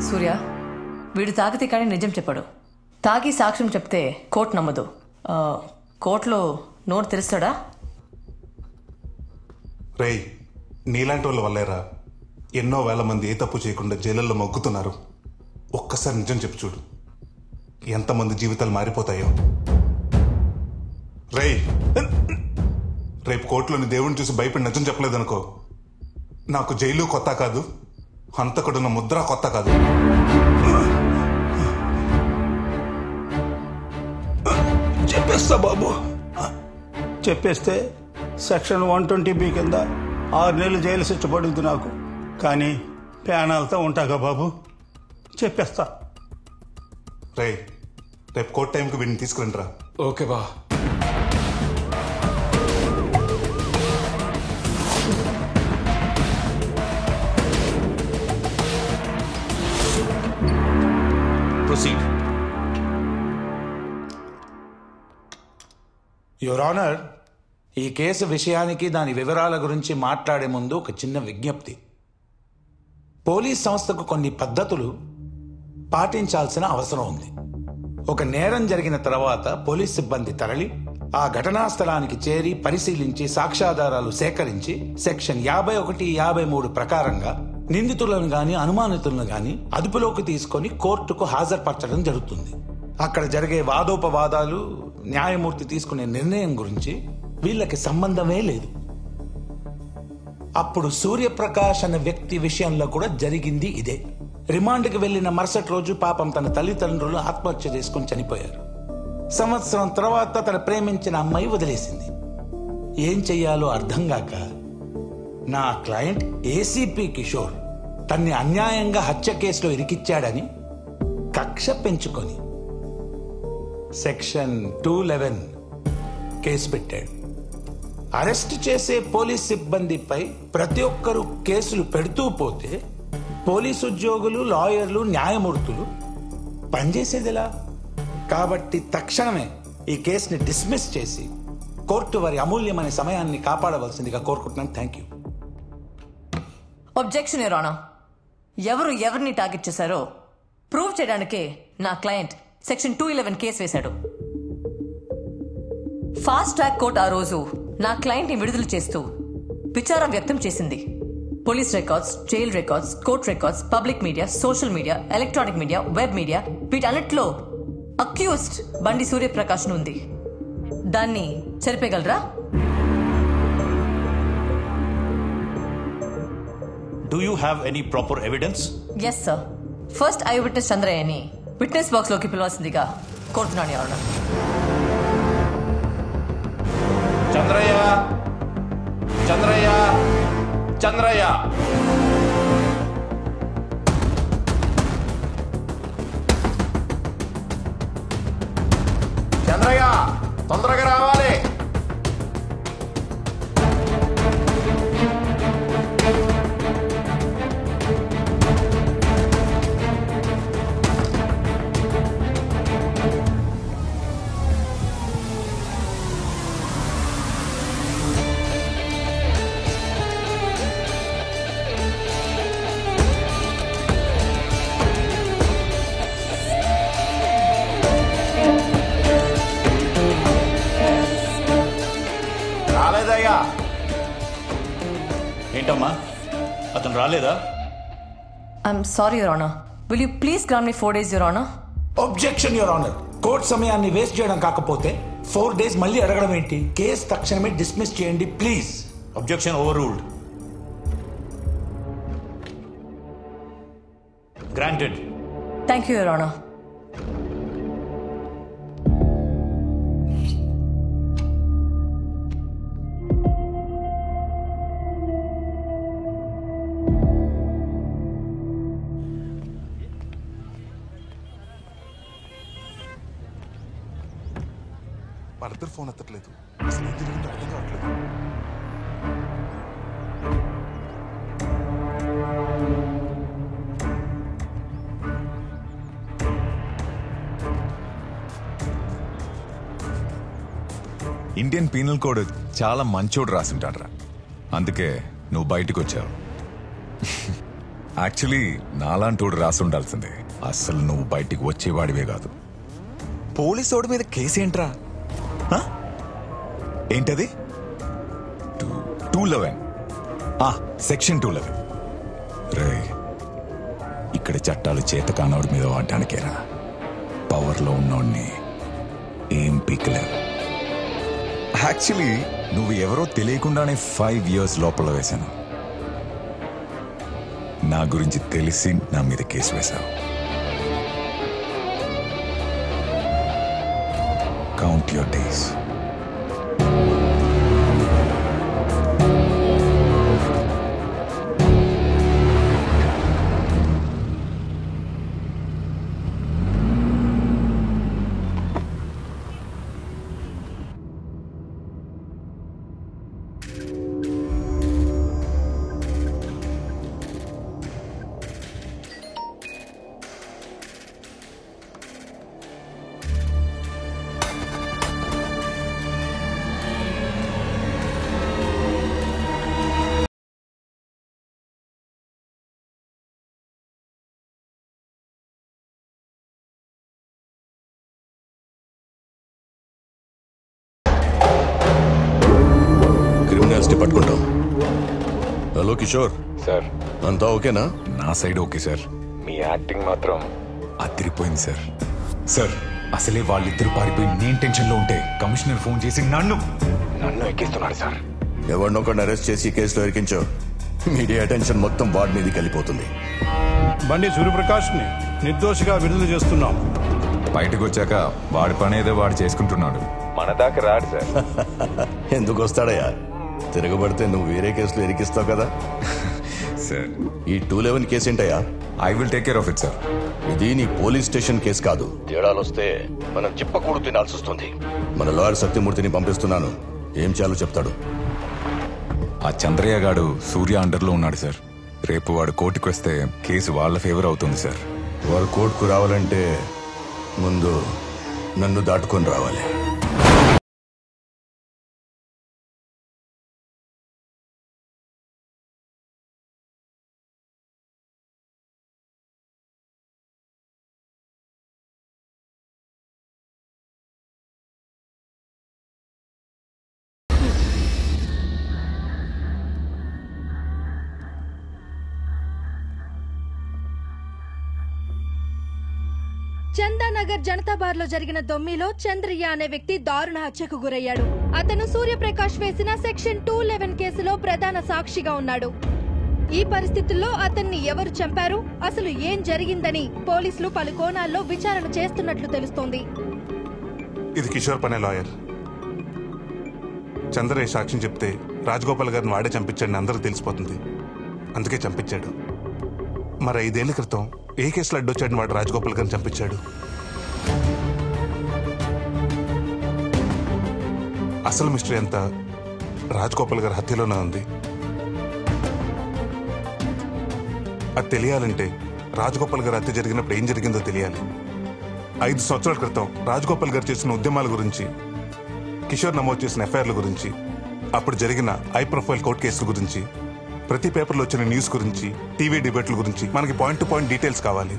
సూర్య, వీడు తాగితే కానీ నిజం చెప్పడు. తాగి సాక్ష్యం చెప్తే కోర్టు నమ్మదు. కోర్టులో నోరు తెరుస్తాడా? రేయ్, నీలాంటి వాళ్ళ వల్లేరా ఎన్నో వేల మంది ఏ తప్పు చేయకుండా జైళ్ళల్లో మొగ్గుతున్నారు. ఒక్కసారి నిజం చెప్పు చూడు, ఎంతమంది జీవితాలు మారిపోతాయో. రేయ్, రేపు కోర్టులోని దేవుడిని చూసి భయపడి నిజం చెప్పలేదనుకో, నాకు జైలు కొత్త కాదు, హంతకుడున్న ముద్ర కొత్త కాదు. చెప్పేస్తా బాబు. చెప్పేస్తే సెక్షన్ 120B కింద 6 నెలలు జైలు శిక్ష పడుద్ది నాకు. కానీ ప్యానాలతో ఉంటాగా బాబు, చెప్పేస్తా. రేయ్, రేపు కోర్టు టైంకి వీడిని తీసుకురండిరా. ఓకే బా. ప్రొసీడ్. యువర్ ఆనర్, ఈ కేసు విషయానికి దాని వివరాల గురించి మాట్లాడే ముందు ఒక చిన్న విజ్ఞప్తి. పోలీస్ సంస్థకు కొన్ని పద్ధతులు పాటించాల్సిన అవసరం ఉంది. ఒక నేరం జరిగిన తర్వాత పోలీస్ సిబ్బంది తరలి ఆ ఘటనా స్థలానికి చేరి పరిశీలించి సాక్ష్యాధారాలు సేకరించి సెక్షన్ 51, 53 ప్రకారంగా నిందితులను గాని అనుమానితులను గాని అదుపులోకి తీసుకొని కోర్టుకు హాజరుపరచడం జరుగుతుంది. అక్కడ జరిగే వాదోపవాదాలు, న్యాయమూర్తి తీసుకునే నిర్ణయం గురించి వీళ్ళకి సంబంధమే లేదు. అప్పుడు సూర్యప్రకాష్ అనే వ్యక్తి విషయంలో కూడా జరిగింది ఇదే. రిమాండ్కి వెళ్లిన మరుసటి రోజు పాపం తన తల్లిదండ్రులు ఆత్మహత్య చేసుకుని చనిపోయారు. సంవత్సరం తర్వాత తన ప్రేమించిన అమ్మాయి వదిలేసింది. ఏం చెయ్యాలో అర్థం కాక నా క్లయింట్ ఏసీపీ కిషోర్ తన్ని అన్యాయంగా హత్య కేసులో ఇరికిచ్చాడని కక్ష పెంచుకొని సెక్షన్ 211 కేసు పెట్టాడు. అరెస్ట్ చేసే పోలీస్ సిబ్బందిపై ప్రతి ఒక్కరూ కేసులు పెడుతూ పోతే పోలీసు ఉద్యోగులు, లాయర్లు, న్యాయమూర్తులు పనిచేసేదిలా. కాబట్టి తక్షణమే ఈ కేసుని డిస్మిస్ చేసి కోర్టు వారి అమూల్యమైన సమయాన్ని కాపాడవలసిందిగా కోరుకుంటున్నాను. Thank you. Objection your honour. ఎవరు ఎవరిని టార్గెట్ చేశారో ప్రూవ్ చేయడానికే నా క్లయింట్ సెక్షన్ 211 కేసు వేశాడు. ఫాస్ట్ ట్రాక్ కోర్ట్ ఆ రోజు నా క్లయింట్ ని విడుదల చేస్తూ విచారం వ్యక్తం చేసింది. Police records, jail records, court records, public media, social media, electronic media, web media, వీటన్నిటిలో అక్యూజ్డ్ బండి సూర్యప్రకాష్ ఉంది. దాన్ని చెరిపేయగలరా? Do you have any proper evidence? Yes sir. First I witness చంద్రయ్యని విట్నెస్ బాక్స్ లోకి పిలవాల్సిందిగా కోరుతున్నాను యువర్ ఆనర్. చంద్రయ్య, చంద్రయ్య, చంద్రయ్య. చంద్రయ్య, తొందరగా రావాలి. ఏంటమ్మా, అతను రాలేదా? I'm sorry your honour. Will you please grant me 4 days your honour? Objection your honour. Court సమయాన్ని వేస్ట్ చేయడం కాకపోతే 4 days మళ్ళీ అడగడం ఏంటి? కేసు తక్షణమే డిస్మిస్ చేయండి please. Objection over ruled. Granted. Thank you your honour. వాళ్ళిద్దరు ఫోన్ ఎత్తట్లేదు. అసలు ఏం జరిగిందో అర్థం కావట్లేదు. ఇండియన్ పీనల్ కోడ్ చాలా మంచోడు రాసుంటాడ్రా. అందుకే నువ్వు బయటకు వచ్చావు. యాక్చువల్లీ నాలాంటోడు రాసి ఉండాల్సిందే. అస్సలు నువ్వు బయటికి వచ్చేవాడివే కాదు. పోలీసోడి మీద కేసేంట్రా? ఏంటది? 211 సెక్షన్ 211. రే, ఇక్కడ చట్టాలు చేత కానోడి మీద వాడటానికేరా. పవర్లో ఉన్నోడిని ఏం పీకలేరు. యాక్చువల్లీ నువ్వు ఎవరో తెలియకుండానే 5 years లోపల వేశాను. నా గురించి తెలిసి నా మీద కేసు వేశావు. Count your days. పట్టుకుంటాం. హలో కిషోర్ సార్, అంతా ఓకేనా? నా సైడ్ ఓకే సార్. మీ యాక్టింగ్ మాత్రం అదిరిపోయింది సార్. సార్, అసలే వాళ్ళిద్దరు పారిపోయి నేను టెన్షన్లో ఉంటే కమిషనర్ ఫోన్ చేసి నన్ను ఎక్కిస్తున్నాడు సార్. ఎవరినొకరిని అరెస్ట్ చేసి కేసులో ఇరికించో. మీడియా అటెన్షన్ మొత్తం వాడి మీదకి వెళ్ళిపోతుంది. బండి సూర్యప్రకాష్ని నిర్దోషిగా విడుదల చేస్తున్నాం. బయటకు వచ్చాక వాడి పని ఏదో వాడు చేసుకుంటున్నాడు. మన దాకా రాడు సార్. ఎందుకు వస్తాడయ్యా? తిరగబడితే నువ్వు వేరే కేసులో ఇరికిస్తావు కదా. సార్, ఈ 211 కేసు ఏంటయ్యా? I will take care of it sir. ఇది నీ పోలీస్ స్టేషన్ కేసు కాదు. తేడాలు వస్తే మనం చిప్పకూడు తినాల్సి వస్తుంది. మన లాయర్ సత్యమూర్తిని పంపిస్తున్నాను. ఏం చేయాలో చెప్తాడు. ఆ చంద్రయ్య గాడు సూర్య అండర్లో ఉన్నాడు సార్. రేపు వాడు కోర్టుకు వస్తే కేసు వాళ్ళ ఫేవర్ అవుతుంది సార్. వాడు కోర్టుకు రావాలంటే ముందు నన్ను దాటుకొని రావాలి. చందానగర్ జనతా బార్ లో జరిగిన దొమ్మిలో చంద్రయ్య అనే వ్యక్తి దారుణ హత్యకు గురయ్యాడు. అతను సూర్యప్రకాష్ వేసిన సెక్షన్ 211 కేసులో ప్రధాన సాక్షిగా ఉన్నాడు. ఈ పరిస్థితుల్లో అతన్ని ఎవరు చంపారు, అసలు ఏం జరిగిందని పోలీసులు పలు కోణాల్లో విచారణ చేస్తున్నట్లు తెలుస్తోంది. ఇది కిషోర్ పనే లాయర్. చంద్రయ్య సాక్ష్యం చెప్తే రాజగోపాల్ గారిని వాడే చంపించాడని అందరికీ తెలిసిపోతుంది. అందుకే చంపించాడు. మరి 5 ఏళ్ల క్రితం ఏ కేసులో అడ్డొచ్చాడని వాడు రాజగోపాల్ గారిని చంపించాడు. అసలు మిస్టరీ అంతా రాజగోపాల్ గారి హత్యలోనే ఉంది. అది తెలియాలంటే రాజగోపాల్ గారి హత్య జరిగినప్పుడు ఏం జరిగిందో తెలియాలి. 5 సంవత్సరాల క్రితం రాజగోపాల్ గారు చేసిన ఉద్యమాల గురించి, కిషోర్ నమోదు చేసిన ఎఫ్ఐఆర్ల గురించి, అప్పుడు జరిగిన హై ప్రొఫైల్ కోర్టు కేసుల గురించి, ప్రతి పేపర్లో వచ్చిన న్యూస్ గురించి, టీవీ డిబేట్ల గురించి మనకి పాయింట్ టు పాయింట్ డీటెయిల్స్ కావాలి.